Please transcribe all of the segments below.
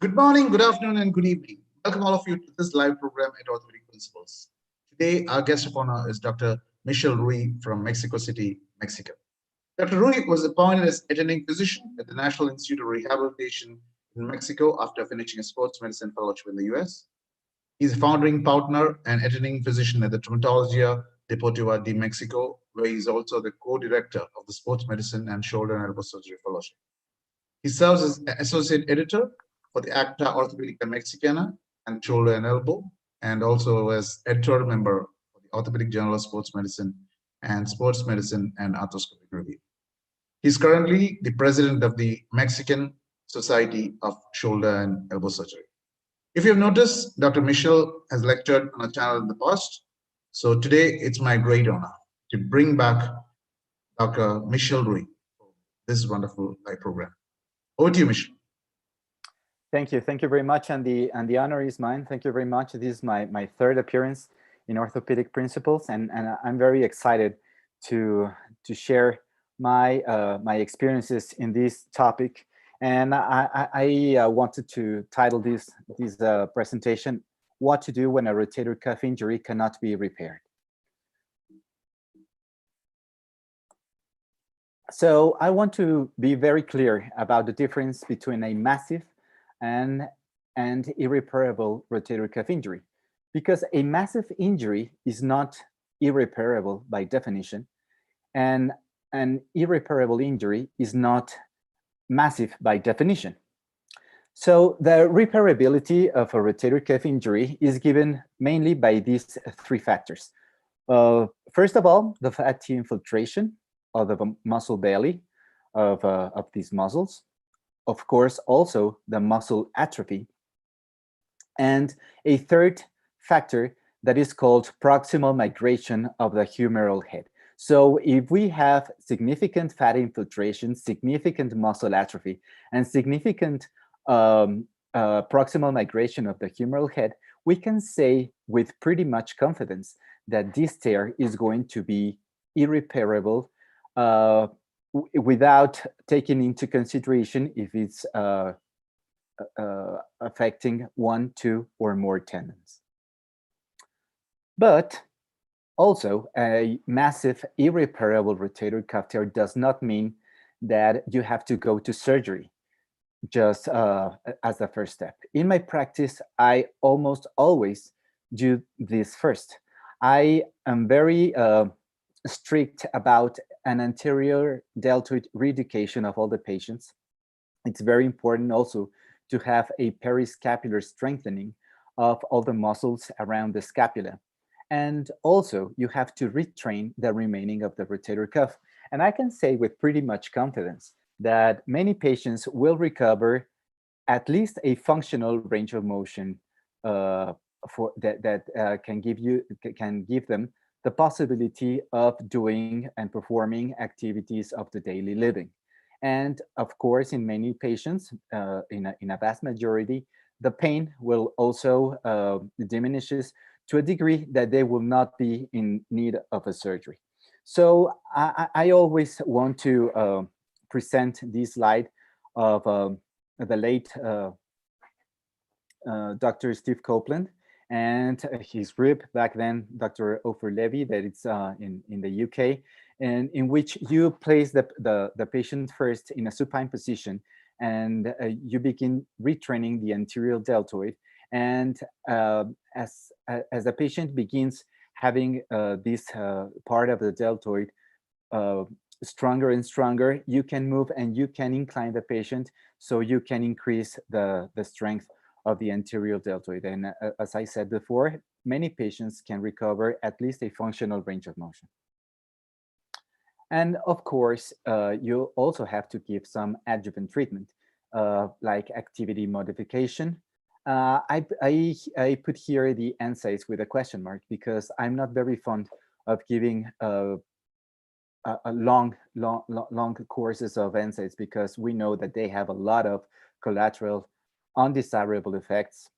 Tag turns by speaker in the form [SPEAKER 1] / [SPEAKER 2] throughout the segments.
[SPEAKER 1] Good morning, good afternoon, and good evening. Welcome all of you to this live program at Orthopedic Principles. Today, our guest of honor is Dr. Michelle Ruiz from Mexico City, Mexico. Dr. Ruiz was appointed as attending physician at the National Institute of Rehabilitation in Mexico after finishing a sports medicine fellowship in the US. He's a founding partner and attending physician at the Traumatologia Deportiva de Mexico, where he's also the co-director of the Sports Medicine and Shoulder and Elbow Surgery Fellowship. He serves as associate editor for the Acta Orthopedica Mexicana and Shoulder and Elbow, and also as editorial member for the Orthopedic Journal of Sports Medicine and Sports Medicine and Arthroscopic Review. He's currently the president of the Mexican Society of Shoulder and Elbow Surgery. If you've noticed, Dr. Michelle has lectured on our channel in the past. So today it's my great honor to bring back Dr. Michelle Ruiz for this wonderful live program. Over to you, Michelle.
[SPEAKER 2] Thank you very much, and the honor is mine. Thank you very much. This is my third appearance in Orthopedic Principles, and I'm very excited to share my my experiences in this topic. And I wanted to title this presentation, "What to Do When a Rotator Cuff Injury Cannot Be Repaired." So I want to be very clear about the difference between a massive and irreparable rotator cuff injury, because a massive injury is not irreparable by definition, and an irreparable injury is not massive by definition. So the repairability of a rotator cuff injury is given mainly by these three factors. First of all, the fatty infiltration of the muscle belly of these muscles. Of course, also the muscle atrophy. And a third factor that is called proximal migration of the humeral head. So if we have significant fat infiltration, significant muscle atrophy, and significant proximal migration of the humeral head, we can say with pretty much confidence that this tear is going to be irreparable without taking into consideration if it's affecting one, two, or more tendons. But also, a massive irreparable rotator cuff tear does not mean that you have to go to surgery just as the first step. In my practice, I almost always do this first. I am very strict about an anterior deltoid reeducation of all the patients. It's very important also to have a periscapular strengthening of all the muscles around the scapula. And also you have to retrain the remaining of the rotator cuff. And I can say with pretty much confidence that many patients will recover at least a functional range of motion for that can give them the possibility of doing and performing activities of the daily living. And of course, in many patients, in a vast majority, the pain will also diminishes to a degree that they will not be in need of a surgery. So I always want to present this slide of the late Dr. Steve Copeland, and his group back then, Dr. Ofer Levy, that it's in the UK, and in which you place the patient first in a supine position, and you begin retraining the anterior deltoid. And as the patient begins having this part of the deltoid stronger and stronger, you can move and you can incline the patient so you can increase the strength of the anterior deltoid. And as I said before, many patients can recover at least a functional range of motion. And of course, you also have to give some adjuvant treatment, like activity modification. I put here the NSAIDs with a question mark because I'm not very fond of giving long courses of NSAIDs, because we know that they have a lot of collateral undesirable effects,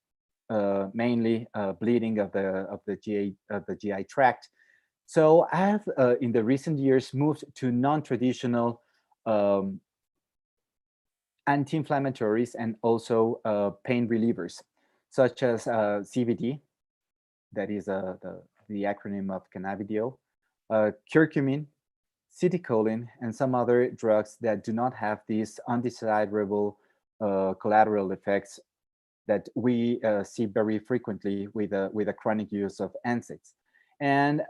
[SPEAKER 2] mainly bleeding of the GI tract. So I have in the recent years moved to non-traditional anti-inflammatories, and also pain relievers, such as CBD, that is the acronym of cannabidiol, curcumin, citicoline, and some other drugs that do not have these undesirable collateral effects that we see very frequently with a chronic use of NSAIDs. And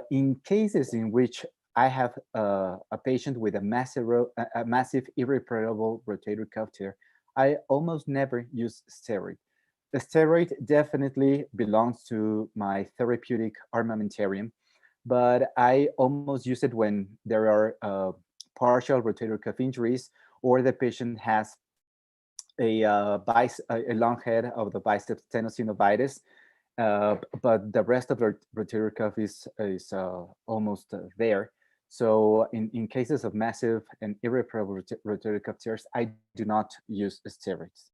[SPEAKER 2] in cases in which I have a patient with a massive irreparable rotator cuff tear, I almost never use steroid. The steroid definitely belongs to my therapeutic armamentarium, but I almost use it when there are partial rotator cuff injuries, or the patient has a long head of the biceps tenosynovitis, but the rest of the rotator cuff is almost there. So in cases of massive and irreparable rotator cuff tears, I do not use steroids.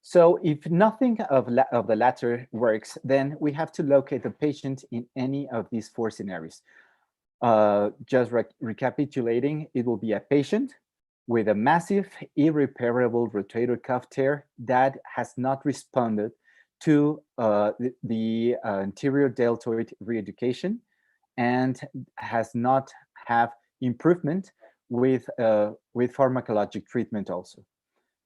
[SPEAKER 2] So if nothing of the latter works, then we have to locate the patient in any of these four scenarios. Just recapitulating, it will be a patient with a massive irreparable rotator cuff tear that has not responded to the anterior deltoid reeducation and has not have improvement with pharmacologic treatment also.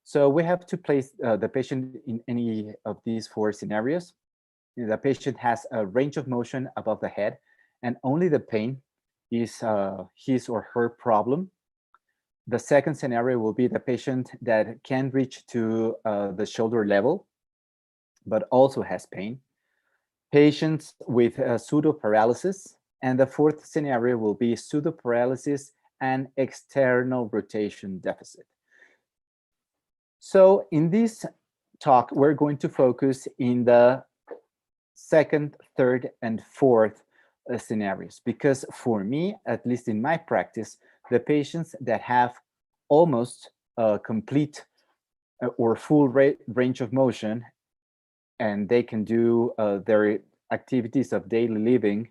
[SPEAKER 2] So we have to place the patient in any of these four scenarios. The patient has a range of motion above the head, and only the pain is his or her problem. The second scenario will be the patient that can reach to the shoulder level, but also has pain. Patients with pseudo-paralysis. And the fourth scenario will be pseudo-paralysis and external rotation deficit. So in this talk, we're going to focus in the second, third, and fourth scenarios, because for me, at least in my practice, the patients that have almost complete or full range of motion, and they can do their activities of daily living,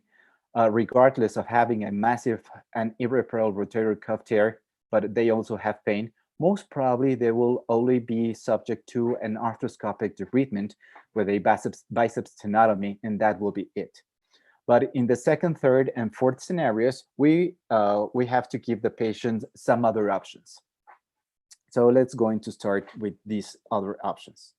[SPEAKER 2] regardless of having a massive and irreparable rotator cuff tear, but they also have pain, most probably they will only be subject to an arthroscopic debridement with a biceps tenotomy, and that will be it. But in the second, third, and fourth scenarios, we have to give the patient some other options. So let's going to start with these other options.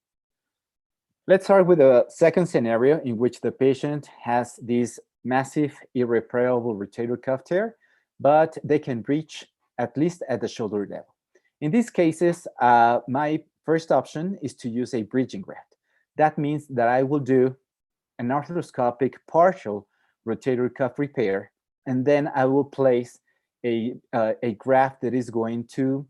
[SPEAKER 2] Let's start with the second scenario in which the patient has this massive irreparable rotator cuff tear, but they can reach at least at the shoulder level. In these cases, my first option is to use a bridging graft. That means that I will do an arthroscopic partial rotator cuff repair, and then I will place a graft that is going to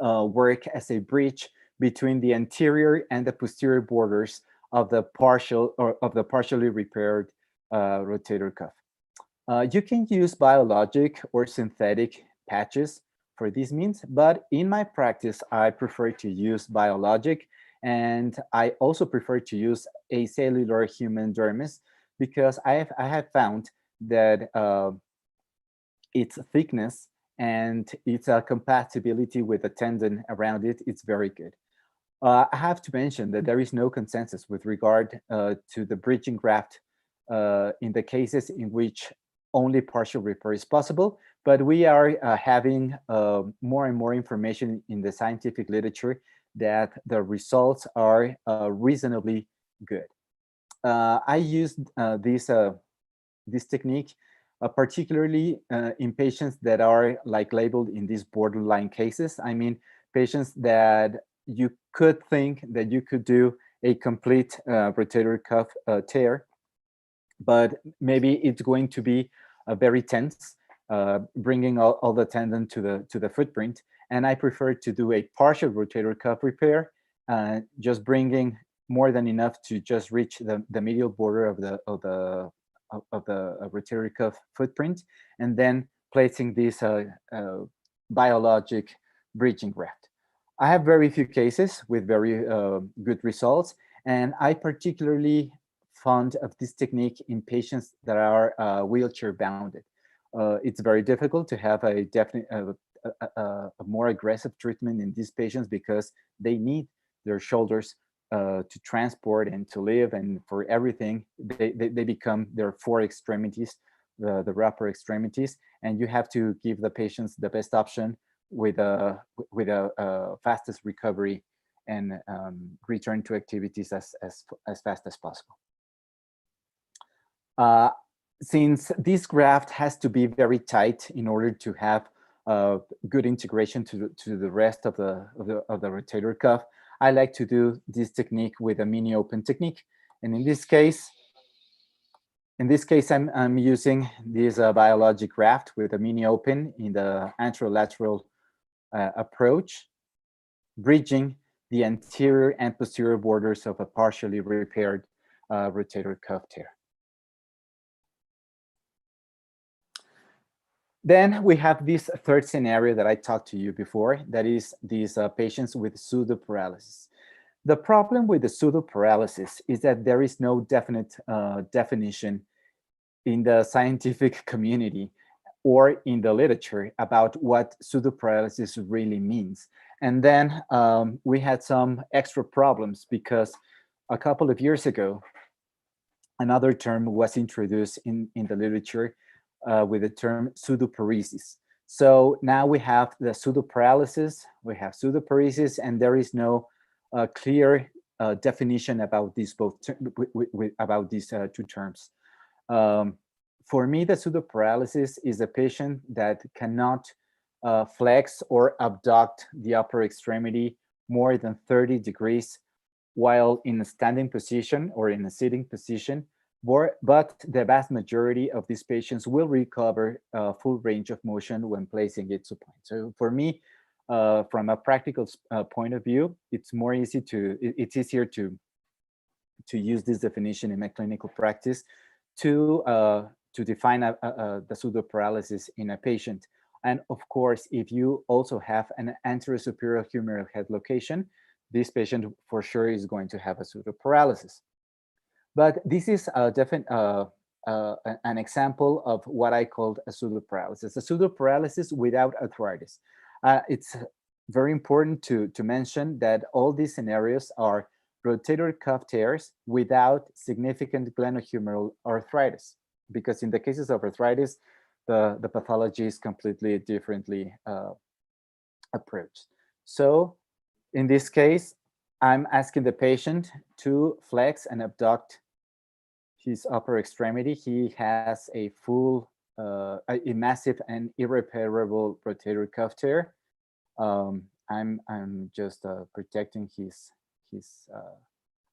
[SPEAKER 2] work as a bridge between the anterior and the posterior borders of the partially repaired rotator cuff. You can use biologic or synthetic patches for these means, but in my practice, I prefer to use biologic, and I also prefer to use acellular human dermis because I have found that its thickness and its compatibility with the tendon around it, it's very good. I have to mention that there is no consensus with regard to the bridging graft in the cases in which only partial repair is possible, but we are having more and more information in the scientific literature that the results are reasonably good. I used this technique particularly in patients that are like labeled in these borderline cases. I mean, patients that you could think that you could do a complete rotator cuff tear, but maybe it's going to be very tense, bringing all the tendon to the footprint. And I prefer to do a partial rotator cuff repair, just bringing more than enough to just reach the medial border of the rotator cuff footprint, and then placing this biologic bridging graft. I have very few cases with very good results, and I particularly fond of this technique in patients that are wheelchair bounded. It's very difficult to have a a more aggressive treatment in these patients because they need their shoulders to transport and to live, and for everything they become their four extremities, the upper extremities, and you have to give the patients the best option with a fastest recovery and return to activities as fast as possible. Since this graft has to be very tight in order to have good integration to the rest of the rotator cuff, I like to do this technique with a mini open technique. And in this case, I'm using this biologic graft with a mini open in the anterolateral approach, bridging the anterior and posterior borders of a partially repaired rotator cuff tear. Then we have this third scenario that I talked to you before, that is these patients with pseudoparalysis. The problem with the pseudoparalysis is that there is no definite definition in the scientific community or in the literature about what pseudoparalysis really means. And then we had some extra problems because a couple of years ago, another term was introduced in the literature with the term pseudoparesis. So now we have the pseudoparalysis, we have pseudoparesis, and there is no clear definition about these about these two terms. For me, the pseudoparalysis is a patient that cannot flex or abduct the upper extremity more than 30 degrees while in a standing position or in a sitting position, but the vast majority of these patients will recover full range of motion when placing it supine. So for me, from a practical point of view, it's easier to use this definition in my clinical practice to define the pseudoparalysis in a patient. And of course, if you also have an anterior superior humeral head location, this patient for sure is going to have a pseudoparalysis. But this is an example of what I called a pseudoparalysis, a pseudoparalysis without arthritis. It's very important to mention that all these scenarios are rotator cuff tears without significant glenohumeral arthritis, because in the cases of arthritis, the pathology is completely differently approached. So in this case, I'm asking the patient to flex and abduct his upper extremity. He has a full, a massive and irreparable rotator cuff tear. I'm just protecting his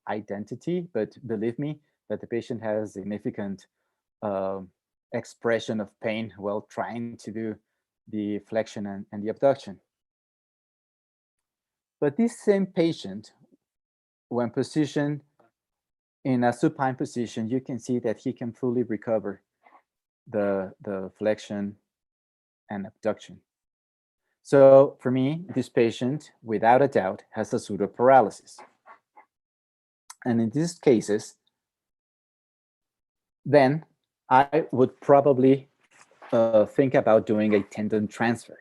[SPEAKER 2] identity, but believe me that the patient has significant expression of pain while trying to do the flexion and the abduction. But this same patient, when positioned in a supine position, you can see that he can fully recover the flexion and abduction. So for me, this patient, without a doubt, has a pseudoparalysis. And in these cases, then I would probably think about doing a tendon transfer.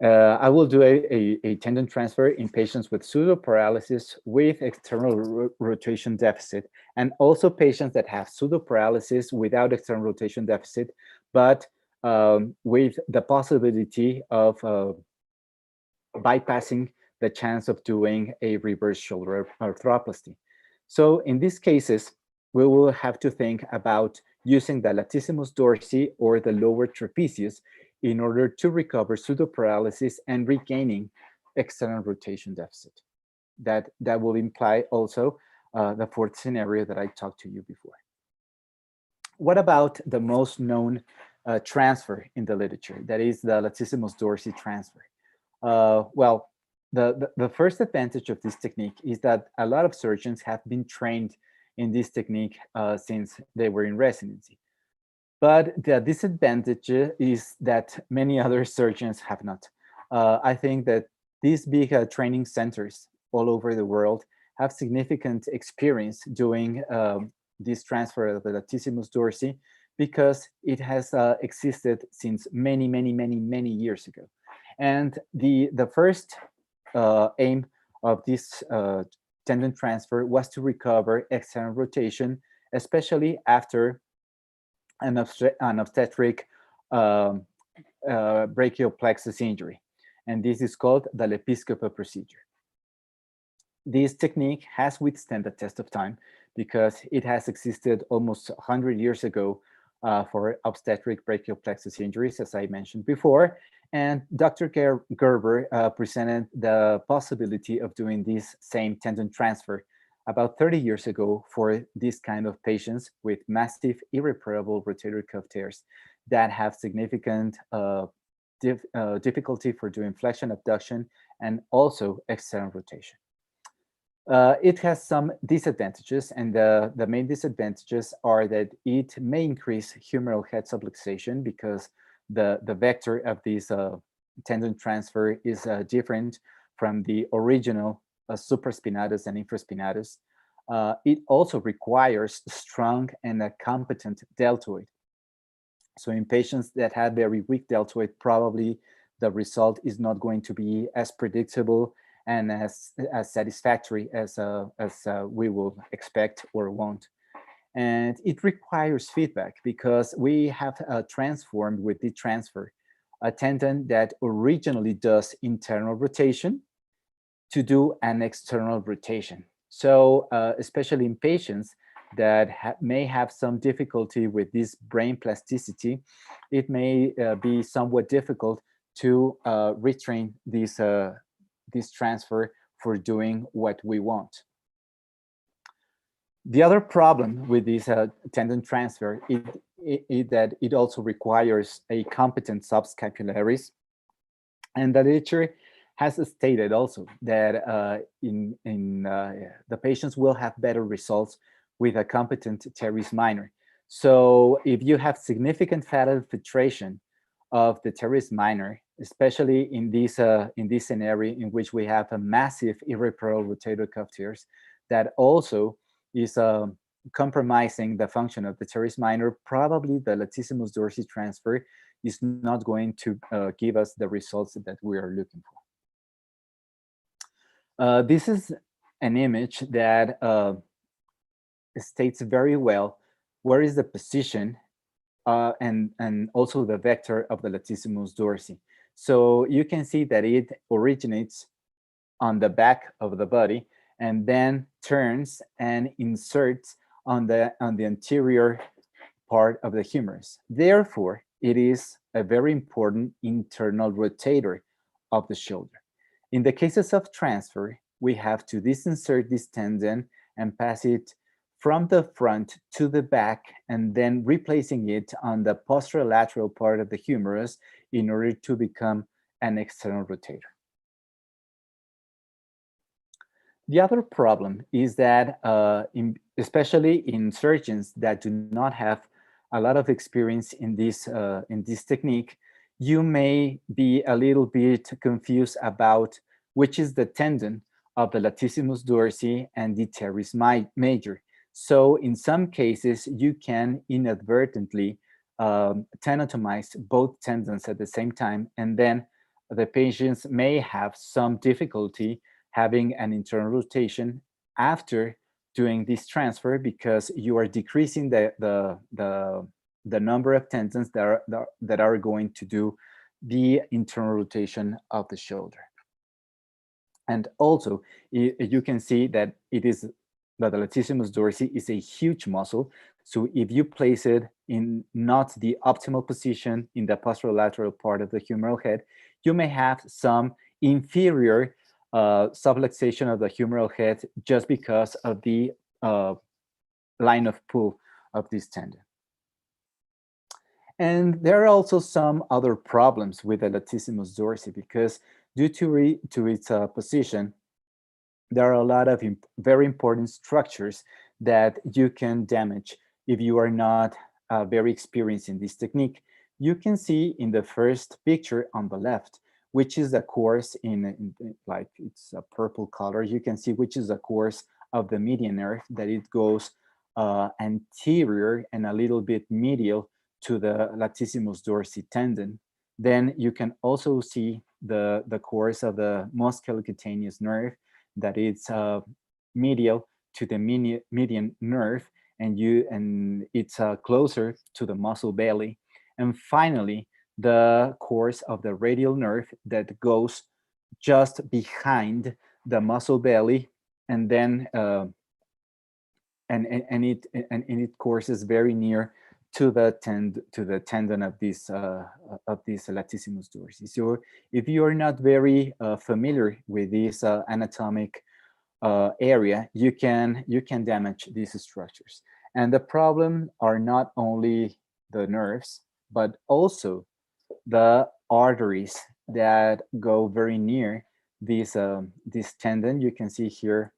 [SPEAKER 2] I will do a tendon transfer in patients with pseudoparalysis with external rotation deficit, and also patients that have pseudoparalysis without external rotation deficit, but with the possibility of bypassing the chance of doing a reverse shoulder arthroplasty. So in these cases, we will have to think about using the latissimus dorsi or the lower trapezius in order to recover pseudoparalysis and regaining external rotation deficit. That will imply also the fourth scenario that I talked to you before. What about the most known transfer in the literature? That is the latissimus dorsi transfer. Well, the first advantage of this technique is that a lot of surgeons have been trained in this technique since they were in residency. But the disadvantage is that many other surgeons have not. I think that these big training centers all over the world have significant experience doing this transfer of the latissimus dorsi because it has existed since many years ago. And the first aim of this tendon transfer was to recover external rotation, especially after an obstetric um, brachial plexus injury. And this is called the Lepiscopa procedure. This technique has withstood the test of time because it has existed almost 100 years ago for obstetric brachial plexus injuries, as I mentioned before. And Dr. Gerber presented the possibility of doing this same tendon transfer about 30 years ago for this kind of patients with massive irreparable rotator cuff tears that have significant difficulty for doing flexion abduction and also external rotation. It has some disadvantages, and the main disadvantages are that it may increase humeral head subluxation because the vector of this tendon transfer is different from the original supraspinatus and infraspinatus. It also requires strong and a competent deltoid. So in patients that have very weak deltoid, probably the result is not going to be as predictable and as satisfactory as we will expect or want. And it requires feedback because we have transformed with the transfer a tendon that originally does internal rotation to do an external rotation. So especially in patients that may have some difficulty with this brain plasticity, it may be somewhat difficult to retrain this transfer for doing what we want. The other problem with this tendon transfer is that it also requires a competent subscapularis, and the literature has stated also that the patients will have better results with a competent teres minor. So if you have significant fat infiltration of the teres minor, especially in this scenario in which we have a massive irreparable rotator cuff tears, that also is compromising the function of the teres minor, probably the latissimus dorsi transfer is not going to give us the results that we are looking for. This is an image that states very well where is the position and also the vector of the latissimus dorsi. So you can see that it originates on the back of the body and then turns and inserts on the anterior part of the humerus. Therefore, it is a very important internal rotator of the shoulder. In the cases of transfer, we have to disinsert this tendon and pass it from the front to the back and then replacing it on the posterolateral part of the humerus in order to become an external rotator. The other problem is that, especially in surgeons that do not have a lot of experience in this technique, you may be a little bit confused about which is the tendon of the latissimus dorsi and the teres major. So in some cases, you can inadvertently tenotomize both tendons at the same time, and then the patients may have some difficulty having an internal rotation after doing this transfer because you are decreasing the number of tendons that are going to do the internal rotation of the shoulder. And also, you can see that the latissimus dorsi is a huge muscle. So if you place it in not the optimal position in the posterolateral part of the humeral head, you may have some inferior subluxation of the humeral head just because of the line of pull of this tendon. And there are also some other problems with the latissimus dorsi because due to its position, there are a lot of very important structures that you can damage if you are not very experienced in this technique. You can see in the first picture on the left, which is the course in like it's a purple color. You can see which is the course of the median nerve, that it goes anterior and a little bit medial to the latissimus dorsi tendon. Then you can also see the course of the musculocutaneous nerve that is medial to the median nerve, and it's closer to the muscle belly. And finally, the course of the radial nerve that goes just behind the muscle belly, and then it courses very near to the tendon of this latissimus dorsi. So if you are not very familiar with this anatomic area, you can damage these structures. And the problem are not only the nerves, but also the arteries that go very near this tendon. You can see here,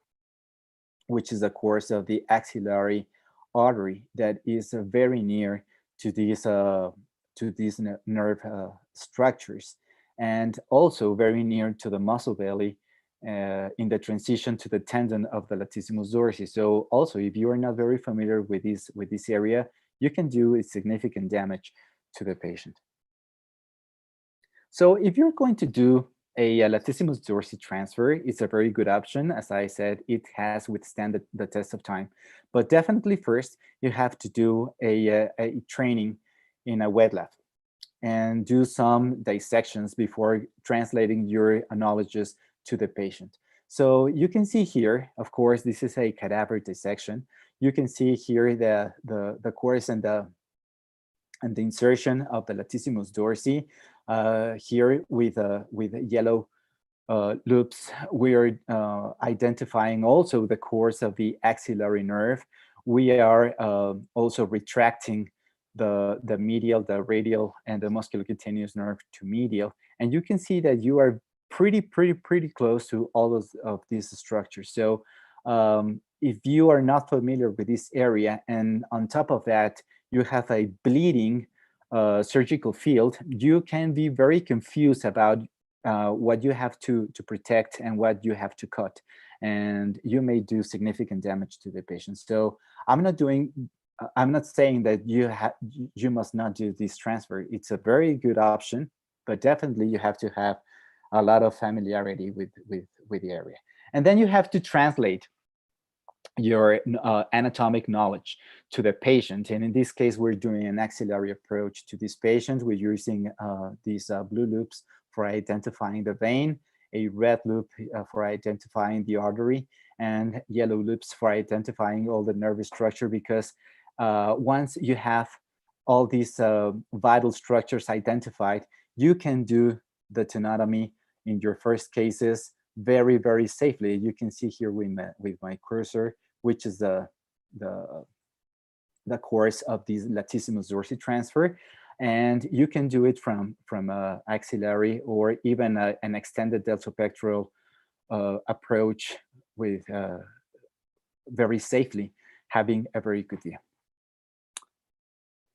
[SPEAKER 2] which is the course of the axillary artery that is very near to these nerve structures, and also very near to the muscle belly in the transition to the tendon of the latissimus dorsi. So also, if you are not very familiar with this area, you can do significant damage to the patient. So if you're going to do a latissimus dorsi transfer, it's a very good option. As I said, it has withstand the test of time. But definitely first, you have to do a training in a wet lab and do some dissections before translating your knowledges to the patient. So you can see here, of course, this is a cadaver dissection. You can see here the course and the insertion of the latissimus dorsi. Here with yellow loops, we are identifying also the course of the axillary nerve. We are also retracting the medial, the radial, and the musculocutaneous nerve to medial. And you can see that you are pretty close to all of these structures. So if you are not familiar with this area, and on top of that, you have a bleeding surgical field, you can be very confused about what you have to protect and what you have to cut, and you may do significant damage to the patient. So I'm not saying that you must not do this transfer. It's a very good option, but definitely you have to have a lot of familiarity with the area. And then you have to translate your anatomic knowledge to the patient. And in this case, we're doing an axillary approach to this patient. We're using these blue loops for identifying the vein, a red loop for identifying the artery, and yellow loops for identifying all the nervous structure, because once you have all these vital structures identified, you can do the tenotomy in your first cases very safely. You can see here with my cursor, which is the course of this latissimus dorsi transfer, and you can do it from axillary or even an extended deltopectoral approach with very safely, having a very good view.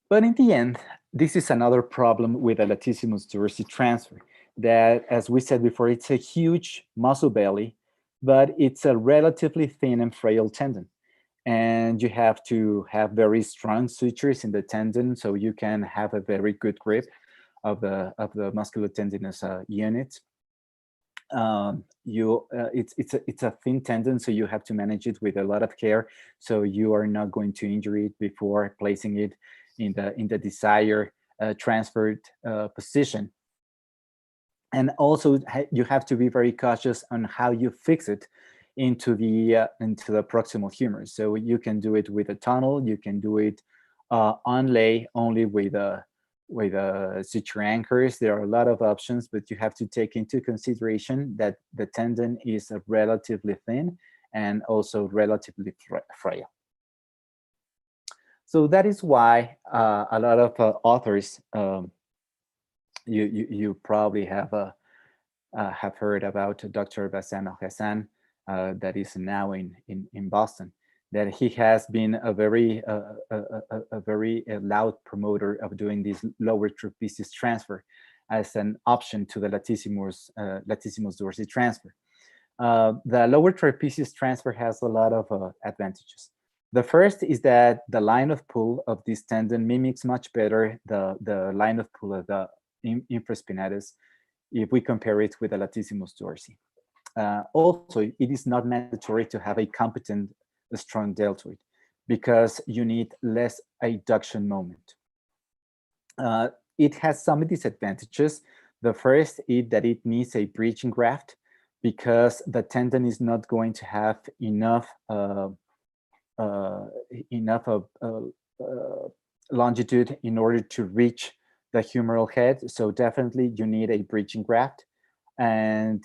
[SPEAKER 2] But in the end, this is another problem with a latissimus dorsi transfer, that, as we said before, it's a huge muscle belly, but it's a relatively thin and frail tendon. And you have to have very strong sutures in the tendon so you can have a very good grip of the musculotendinous unit. It's a thin tendon, so you have to manage it with a lot of care, so you are not going to injure it before placing it in the desired transferred position. And also, you have to be very cautious on how you fix it into the proximal humor. So you can do it with a tunnel. You can do it onlay only with suture anchors. There are a lot of options, but you have to take into consideration that the tendon is relatively thin and also relatively frail. So that is why a lot of authors, you probably have heard about Dr. Bassano Hassan, that is now in Boston, that he has been a very loud promoter of doing this lower trapezius transfer as an option to the latissimus dorsi transfer. The lower trapezius transfer has a lot of advantages. The first is that the line of pull of this tendon mimics much better the line of pull of the infraspinatus if we compare it with the latissimus dorsi. Also, it is not mandatory to have a competent, strong deltoid because you need less adduction moment. It has some disadvantages. The first is that it needs a bridging graft because the tendon is not going to have enough longitude in order to reach the humeral head. So definitely you need a bridging graft. And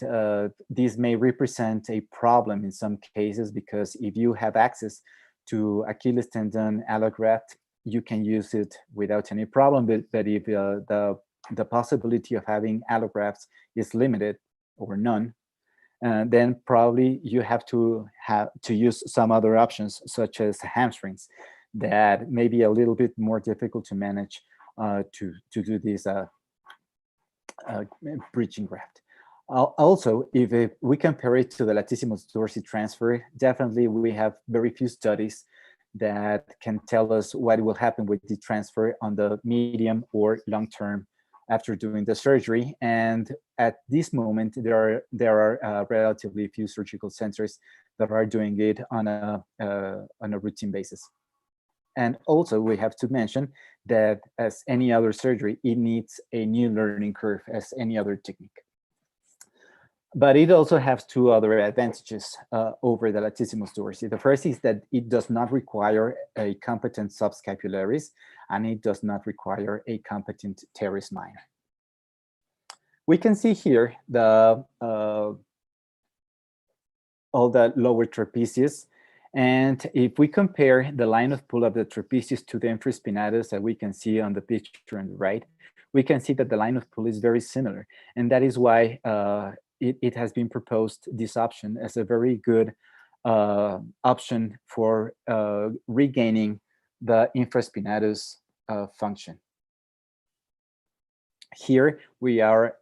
[SPEAKER 2] this may represent a problem in some cases because if you have access to Achilles tendon allograft, you can use it without any problem. But if the possibility of having allografts is limited or none, then probably you have to use some other options, such as hamstrings, that may be a little bit more difficult to manage to do this bridging graft. Also, if we compare it to the latissimus dorsi transfer, definitely we have very few studies that can tell us what will happen with the transfer on the medium or long term after doing the surgery. And at this moment, there are relatively few surgical centers that are doing it on a routine basis. And also, we have to mention that as any other surgery, it needs a new learning curve as any other technique. But it also has two other advantages over the latissimus dorsi. The first is that it does not require a competent subscapularis, and it does not require a competent teres minor. We can see here all the lower trapezius. And if we compare the line of pull of the trapezius to the infraspinatus that we can see on the picture on the right, we can see that the line of pull is very similar. And that is why it has been proposed, this option, as a very good option for regaining the infraspinatus function. Here we are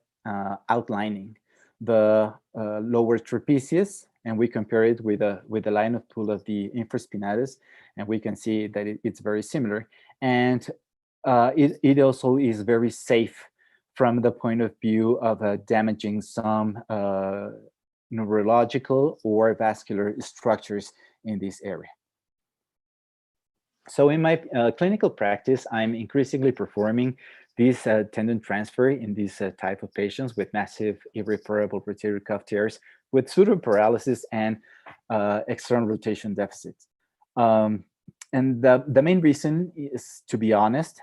[SPEAKER 2] outlining the lower trapezius, and we compare it with the line of pull of the infraspinatus, and we can see that it's very similar. And it also is very safe from the point of view of damaging some neurological or vascular structures in this area. So in my clinical practice, I'm increasingly performing this tendon transfer in these type of patients with massive irreparable rotator cuff tears with pseudoparalysis and external rotation deficits. And the main reason is, to be honest,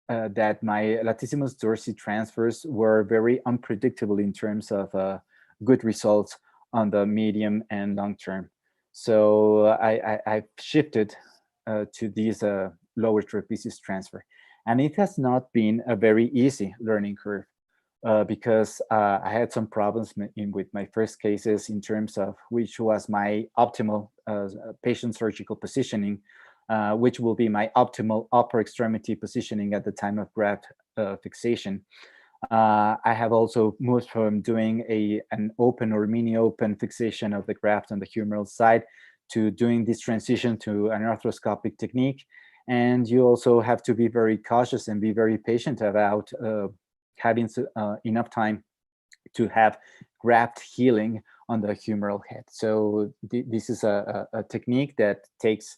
[SPEAKER 2] that my latissimus dorsi transfers were very unpredictable in terms of good results on the medium and long term. So I shifted to this lower trapezius transfer. And it has not been a very easy learning curve because I had some problems with my first cases in terms of which was my optimal patient surgical positioning, which will be my optimal upper extremity positioning at the time of graft fixation. I have also moved from doing an open or mini open fixation of the graft on the humeral side to doing this transition to an arthroscopic technique. And you also have to be very cautious and be very patient about having enough time to have graft healing on the humeral head. So this is a technique that takes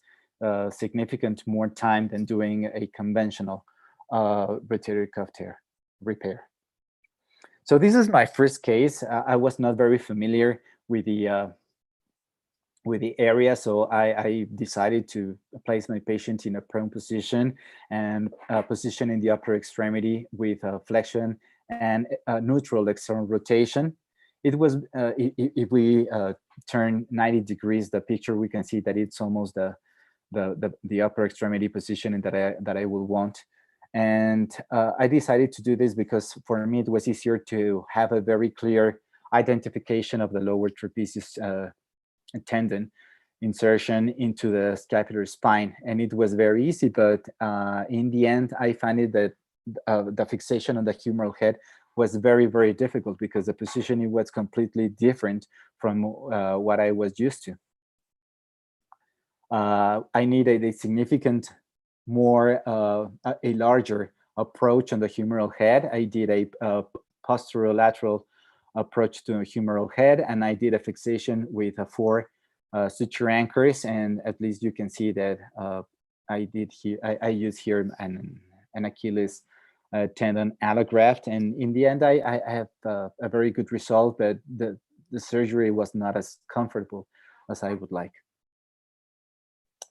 [SPEAKER 2] significant more time than doing a conventional rotator cuff tear repair. So this is my first case. I was not very familiar with the area, so I decided to place my patient in a prone position and position in the upper extremity with flexion and neutral external rotation. It was, if we turn 90 degrees, the picture, we can see that it's almost the upper extremity positioning that I will want. And I decided to do this because for me, it was easier to have a very clear identification of the lower trapezius tendon insertion into the scapular spine. And it was very easy, but in the end, I found it that the fixation on the humeral head was very, very difficult because the positioning was completely different from what I was used to. I needed a significant more, a larger approach on the humeral head. I did a posterolateral approach to a humeral head, and I did a fixation with 4 suture anchors, and at least you can see that I use here an Achilles tendon allograft, and in the end I have a very good result, but the surgery was not as comfortable as I would like.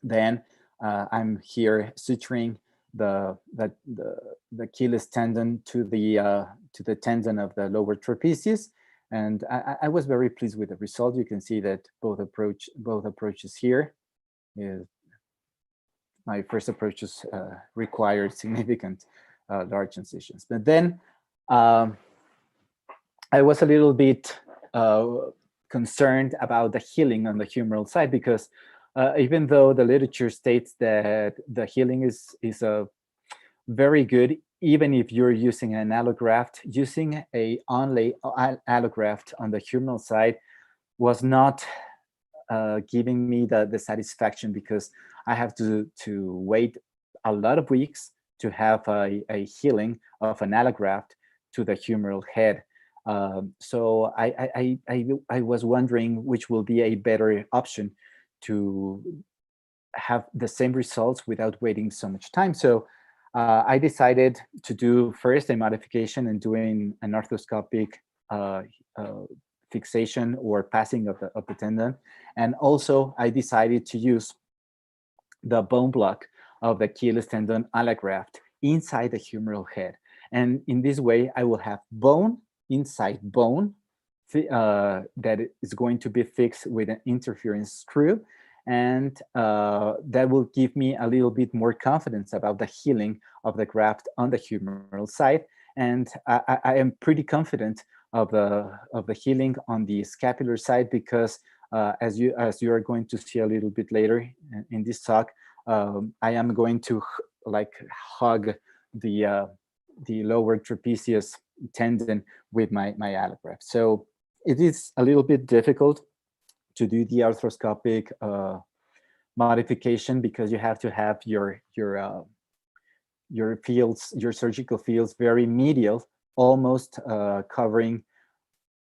[SPEAKER 2] Then I'm here suturing the Achilles tendon to the tendon of the lower trapezius, and I was very pleased with the result. You can see that both approaches here. My first approaches required significant large incisions, but then I was a little bit concerned about the healing on the humeral side, because even though the literature states that the healing is very good, even if you're using an allograft, using a onlay allograft on the humeral side was not giving me the satisfaction, because I have to wait a lot of weeks to have a healing of an allograft to the humeral head. So I was wondering which will be a better option to have the same results without waiting so much time. So I decided to do first a modification and doing an arthroscopic fixation or passing of the tendon. And also I decided to use the bone block of the Achilles tendon allograft inside the humeral head. And in this way, I will have bone inside bone that is going to be fixed with an interference screw. And that will give me a little bit more confidence about the healing of the graft on the humeral side. And I am pretty confident of the healing on the scapular side, because as you are going to see a little bit later in this talk, I am going to like hug the lower trapezius tendon with my allograft. So it is a little bit difficult to do the arthroscopic modification, because you have to have your fields, your surgical fields, very medial, almost covering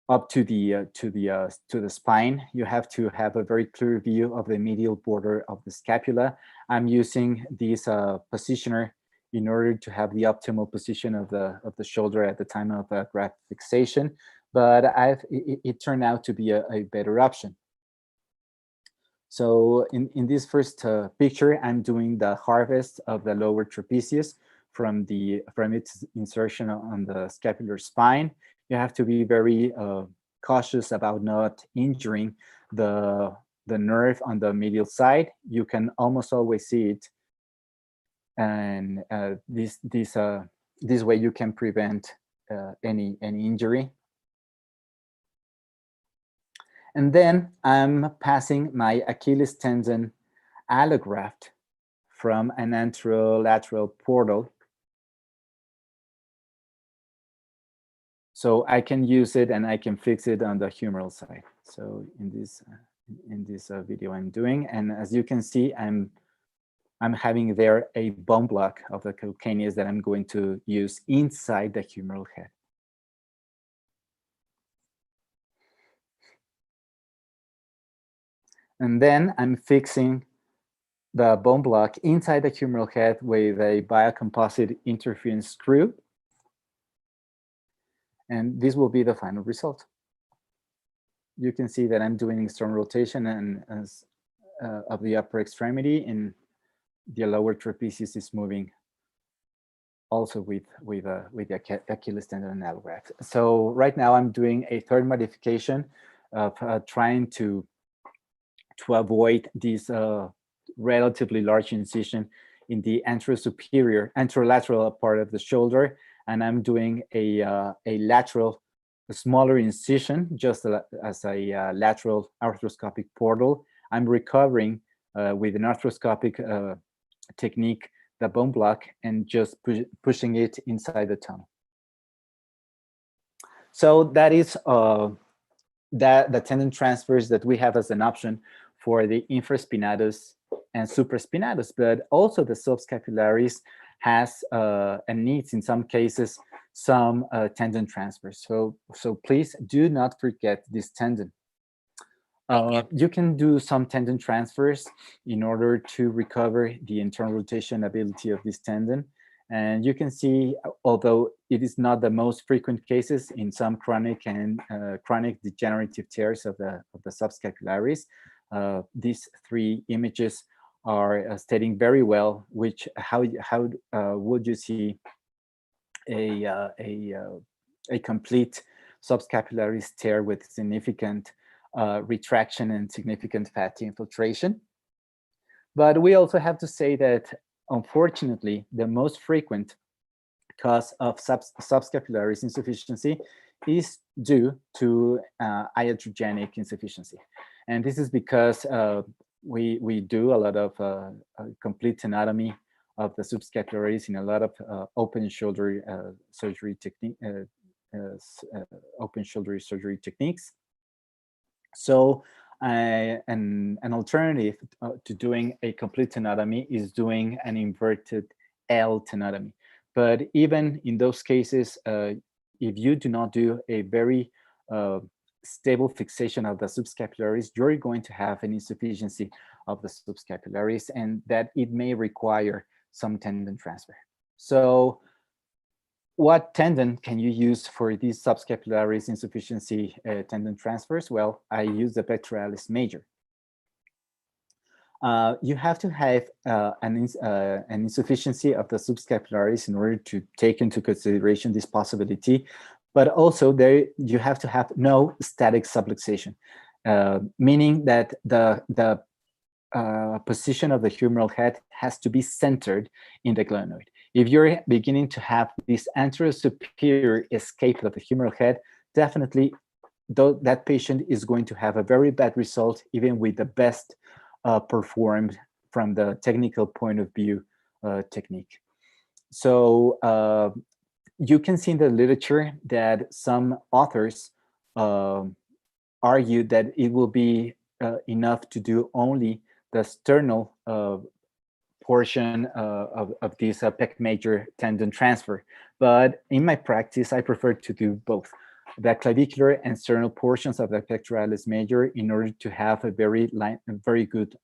[SPEAKER 2] up to the spine. You have to have a very clear view of the medial border of the scapula. I'm using this positioner in order to have the optimal position of the shoulder at the time of graft fixation, but it turned out to be a better option. So in this first picture, I'm doing the harvest of the lower trapezius from its insertion on the scapular spine. You have to be very cautious about not injuring the nerve on the medial side. You can almost always see it, and this way you can prevent any injury. And then I'm passing my Achilles tendon allograft from an anterolateral portal, so I can use it and I can fix it on the humeral side. So in this video I'm doing, and as you can see, I'm having there a bone block of the calcaneus that I'm going to use inside the humeral head. And then I'm fixing the bone block inside the humeral head with a biocomposite interference screw. And this will be the final result. You can see that I'm doing external rotation and of the upper extremity, and the lower trapezius is moving also with the Achilles tendon allograft. So right now I'm doing a third modification of trying to avoid this relatively large incision in the anterolateral part of the shoulder, and I'm doing a smaller incision, just as a lateral arthroscopic portal. I'm recovering with an arthroscopic technique the bone block and just pushing it inside the tunnel. So that is the tendon transfers that we have as an option for the infraspinatus and supraspinatus, but also the subscapularis has and needs in some cases some tendon transfers. So please do not forget this tendon. You can do some tendon transfers in order to recover the internal rotation ability of this tendon. And you can see, although it is not the most frequent cases in some chronic and chronic degenerative tears of the subscapularis, these three images are stating very well how would you see a complete subscapularis tear with significant retraction and significant fatty infiltration. But we also have to say that, unfortunately, the most frequent cause of subscapularis insufficiency is due to iatrogenic insufficiency. And this is because we do a lot of complete anatomy of the subscapularis in a lot of open shoulder surgery technique, open shoulder surgery techniques. So an alternative to doing a complete tenotomy is doing an inverted L tenotomy. But even in those cases, if you do not do a very stable fixation of the subscapularis, you're going to have an insufficiency of the subscapularis, and that it may require some tendon transfer. So what tendon can you use for these subscapularis insufficiency tendon transfers? Well, I use the pectoralis major. You have to have an insufficiency of the subscapularis in order to take into consideration this possibility, but also there you have to have no static subluxation, meaning that the position of the humeral head has to be centered in the glenoid. If you're beginning to have this anterior-superior escape of the humeral head, definitely that patient is going to have a very bad result, even with the best performed from the technical point of view technique. So you can see in the literature that some authors argue that it will be enough to do only the sternal portion of this pec major tendon transfer. But in my practice, I prefer to do both the clavicular and sternal portions of the pectoralis major in order to have a very good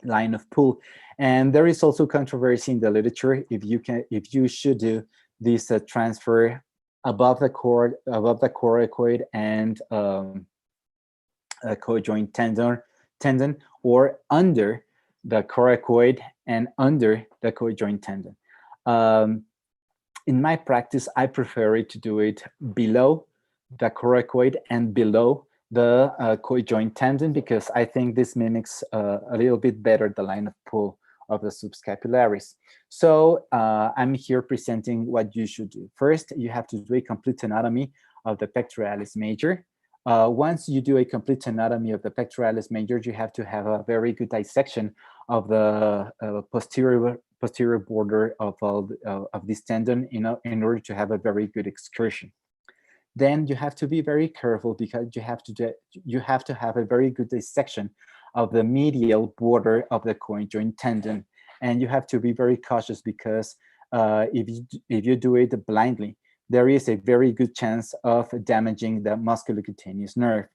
[SPEAKER 2] line of pull. And there is also controversy in the literature if you should do this transfer above the coracoid and cojoint tendon, or under the coracoid and under the cojoint tendon. In my practice, I prefer to do it below the coracoid and below the cojoint tendon, because I think this mimics a little bit better the line of pull of the subscapularis. So I'm here presenting what you should do. First, you have to do a complete anatomy of the pectoralis major. Once you do a complete anatomy of the pectoralis major, you have to have a very good dissection of the posterior border of this tendon in order to have a very good excursion. Then you have to be very careful, because you have to have a very good dissection of the medial border of the cojoint tendon, and you have to be very cautious, because if you do it blindly, there is a very good chance of damaging the musculocutaneous nerve.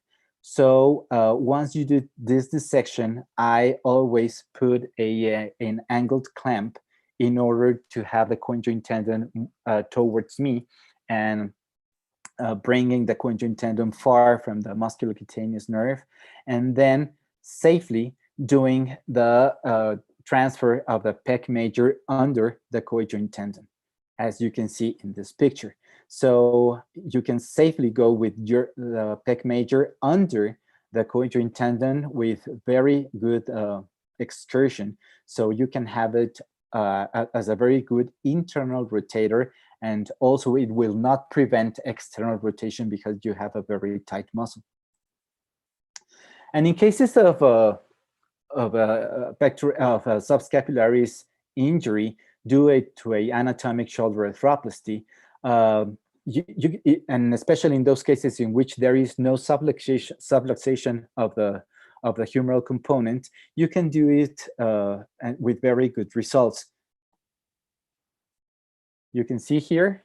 [SPEAKER 2] So once you do this dissection, I always put an angled clamp in order to have the cojoint tendon towards me, and bringing the cojoint tendon far from the musculocutaneous nerve, and then safely doing the transfer of the pec major under the cojoint tendon, as you can see in this picture. So you can safely go with your pec major under the cojoint tendon with very good excursion. So you can have it as a very good internal rotator, and also it will not prevent external rotation because you have a very tight muscle. And in cases of subscapularis injury due to a anatomic shoulder arthroplasty, and especially in those cases in which there is no subluxation of the humeral component, you can do it with very good results. You can see here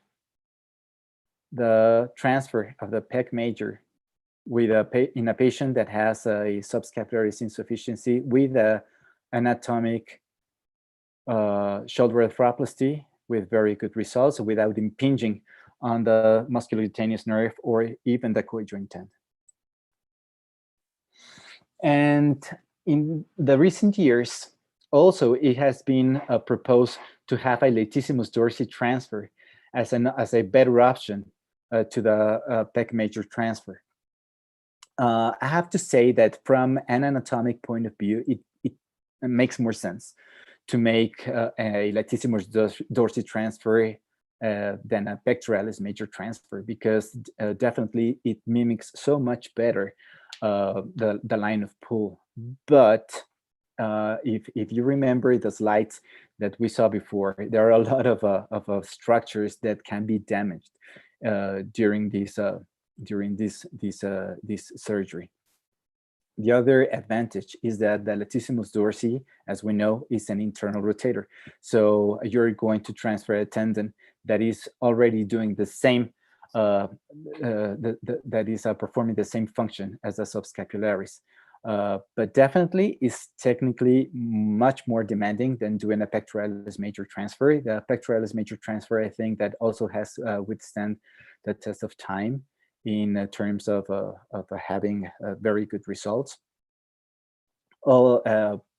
[SPEAKER 2] the transfer of the pec major with in a patient that has a subscapularis insufficiency with a anatomic shoulder arthroplasty with very good results without impinging on the musculocutaneous nerve or even the cojoint tendon. And in the recent years, also it has been proposed to have a latissimus dorsi transfer as a better option to the pec major transfer. I have to say that from an anatomic point of view, it makes more sense to make a latissimus dorsi transfer than a pectoralis major transfer, because definitely it mimics so much better the line of pull. But if you remember the slides that we saw before, there are a lot of structures that can be damaged during this surgery. The other advantage is that the latissimus dorsi, as we know, is an internal rotator. So you're going to transfer a tendon that is already doing the same, that is performing the same function as the subscapularis. But definitely is technically much more demanding than doing a pectoralis major transfer. The pectoralis major transfer, I think, that also has withstand the test of time in terms of having very good results.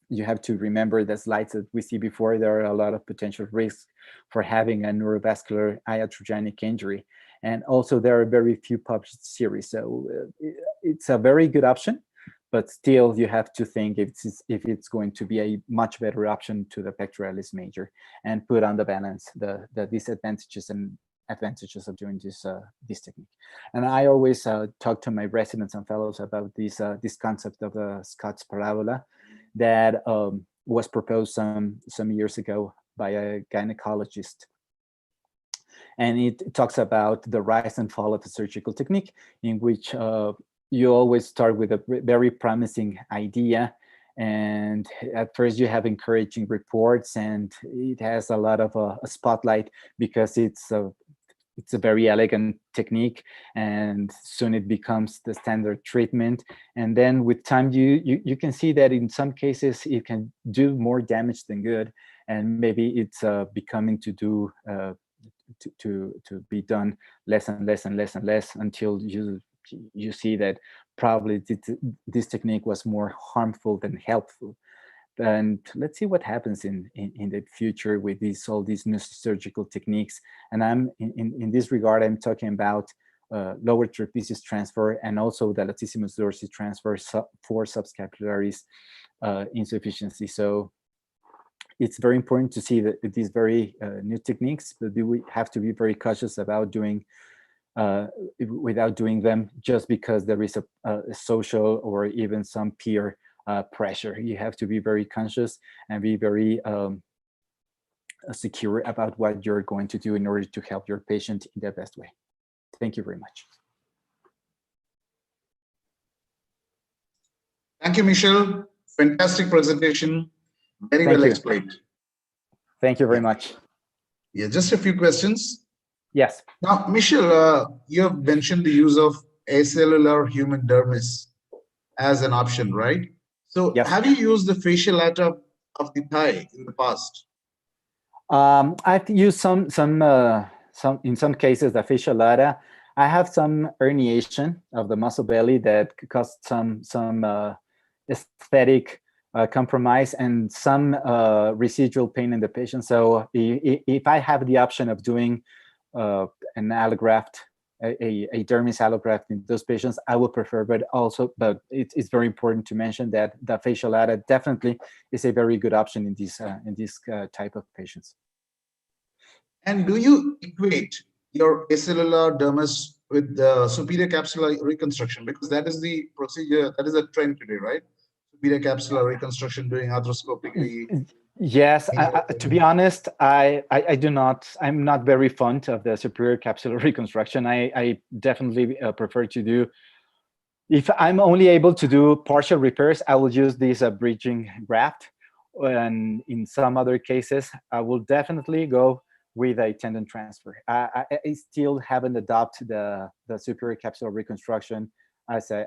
[SPEAKER 2] You have to remember the slides that we see before. There are a lot of potential risks for having a neurovascular iatrogenic injury. And also there are very few published series. So it's a very good option, but still you have to think if it's going to be a much better option to the pectoralis major, and put on the balance the disadvantages and advantages of doing this technique. And I always talk to my residents and fellows about this concept of the Scott's parabola that was proposed some years ago by a gynecologist. And it talks about the rise and fall of a surgical technique, in which you always start with a very promising idea, and at first you have encouraging reports, and it has a lot of a spotlight because it's a very elegant technique, and soon it becomes the standard treatment. And then with time, you can see that in some cases it can do more damage than good, and maybe it's becoming to do to be done less and less and less and less until you see that probably this technique was more harmful than helpful. And let's see what happens in the future with all these new surgical techniques. And I'm in this regard, I'm talking about lower trapezius transfer and also the latissimus dorsi transfer for subscapularis insufficiency. So it's very important to see that these very new techniques, but we have to be very cautious about without doing them just because there is a social or even some peer pressure. You have to be very conscious and be very secure about what you're going to do in order to help your patient in the best way. Thank you very much.
[SPEAKER 1] Thank you, Michel. Fantastic presentation. Very well explained.
[SPEAKER 2] Thank you very much.
[SPEAKER 1] Yeah, just a few questions.
[SPEAKER 2] Yes.
[SPEAKER 1] Now, Michel, you have mentioned the use of acellular human dermis as an option, right? So yes. Have you used the fascia lata of the thigh in the past?
[SPEAKER 2] I've used some in some cases the fascia lata. I have some herniation of the muscle belly that caused some aesthetic compromise and some residual pain in the patient. So if I have the option of doing an allograft, a dermis allograft in those patients, I would prefer, but it's very important to mention that the fascia lata definitely is a very good option in this type of patients.
[SPEAKER 1] And do you equate your acellular dermis with the superior capsular reconstruction? Because that is the procedure, that is a trend today, right? Superior capsular reconstruction doing arthroscopically.
[SPEAKER 2] Yes, to be honest, I do not. I'm not very fond of the superior capsular reconstruction. I definitely prefer to do. If I'm only able to do partial repairs, I will use this bridging graft. And in some other cases, I will definitely go with a tendon transfer. I still haven't adopted the superior capsular reconstruction as a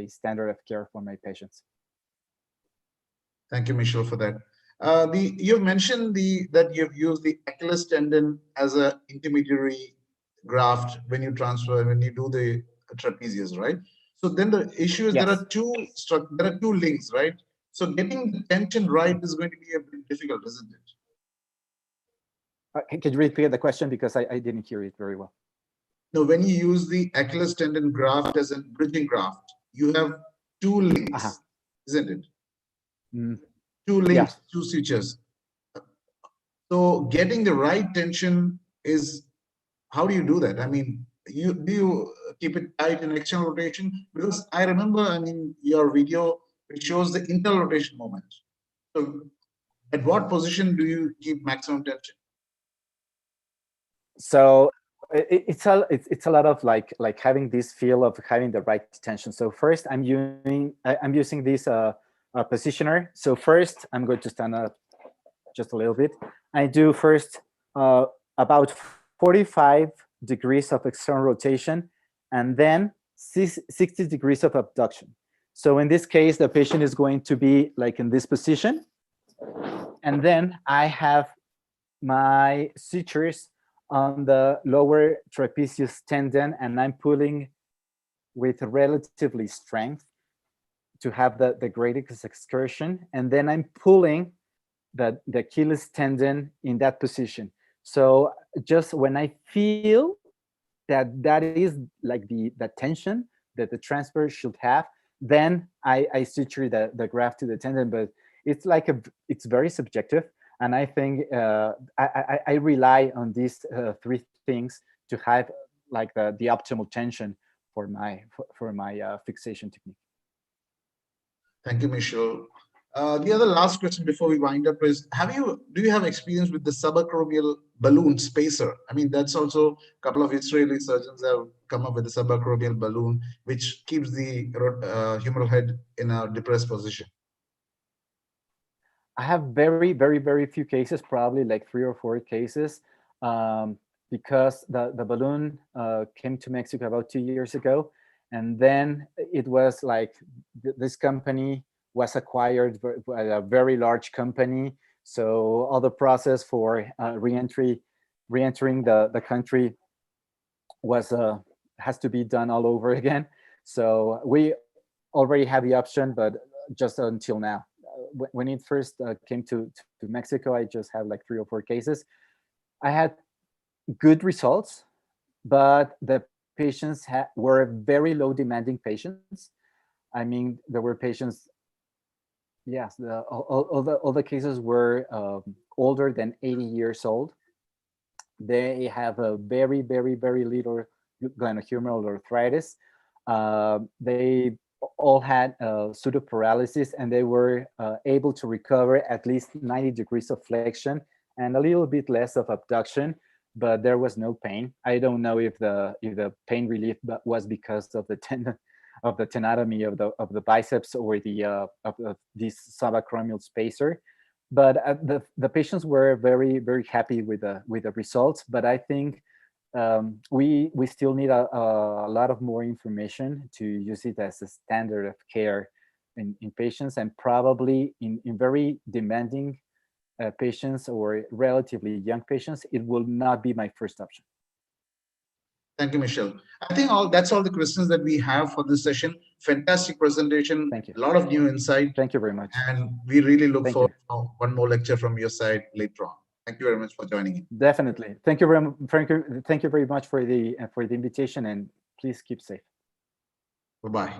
[SPEAKER 2] standard of care for my patients.
[SPEAKER 1] Thank you, Michelle, for that. You've mentioned that you've used the Achilles tendon as an intermediary graft when you do the trapezius, right? So then the issue is
[SPEAKER 2] Yes.
[SPEAKER 1] there are two links, right? So getting the tension right is going to be a bit difficult, isn't it?
[SPEAKER 2] Could you repeat the question, because I didn't hear it very well?
[SPEAKER 1] No, when you use the Achilles tendon graft as a bridging graft, you have two links, isn't it? Two links, two sutures. So getting the right tension is, how do you do that? I mean, do you keep it tight in external rotation? Because I remember, I mean, your video, it shows the internal rotation moment. So at what position do you keep maximum tension?
[SPEAKER 2] So it's a lot of like having this feel of having the right tension. So first I'm using this positioner. So first I'm going to stand up just a little bit. I do first about 45 degrees of external rotation, and then 60 degrees of abduction. So in this case, the patient is going to be like in this position, and then I have my sutures on the lower trapezius tendon, and I'm pulling with relatively strength to have the greatest excursion, and then I'm pulling the Achilles tendon in that position. So just when I feel that is like the tension that the transfer should have, then I suture the graft to the tendon. But it's like it's very subjective, and I think I rely on these three things to have like the optimal tension for my fixation technique.
[SPEAKER 1] Thank you, Michelle. The other last question before we wind up is, do you have experience with the subacromial balloon spacer? I mean, that's also a couple of Israeli surgeons have come up with a subacromial balloon, which keeps the humeral head in a depressed position.
[SPEAKER 2] I have very, very, very few cases, probably like 3 or 4 cases, because the balloon came to Mexico about 2 years ago. And then it was like this company was acquired by a very large company. So all the process for re-entering the country has to be done all over again. So we already have the option, but just until now. When it first came to Mexico, I just had like 3 or 4 cases. I had good results, but the patients were very low demanding patients. I mean, there were patients, yes, all the cases were older than 80 years old. They have a very, very, very little glenohumeral arthritis. They all had pseudoparalysis, and they were able to recover at least 90 degrees of flexion and a little bit less of abduction, but there was no pain. I don't know if the pain relief was because of the tendon, of the tenotomy of the biceps, or of this subacromial spacer. But the patients were very, very happy with the results. But I think we still need a lot of more information to use it as a standard of care in patients, and probably in very demanding patients or relatively young patients, it will not be my first option.
[SPEAKER 1] Thank you, Michelle. I think that's all the questions that we have for this session. Fantastic presentation.
[SPEAKER 2] Thank you.
[SPEAKER 1] A lot of new insight.
[SPEAKER 2] Thank you very much.
[SPEAKER 1] And we really look forward to one more lecture from your side later on. Thank you very much for joining in.
[SPEAKER 2] Definitely. Thank you very much. Thank you very much for the invitation, and please keep safe.
[SPEAKER 1] Bye-bye.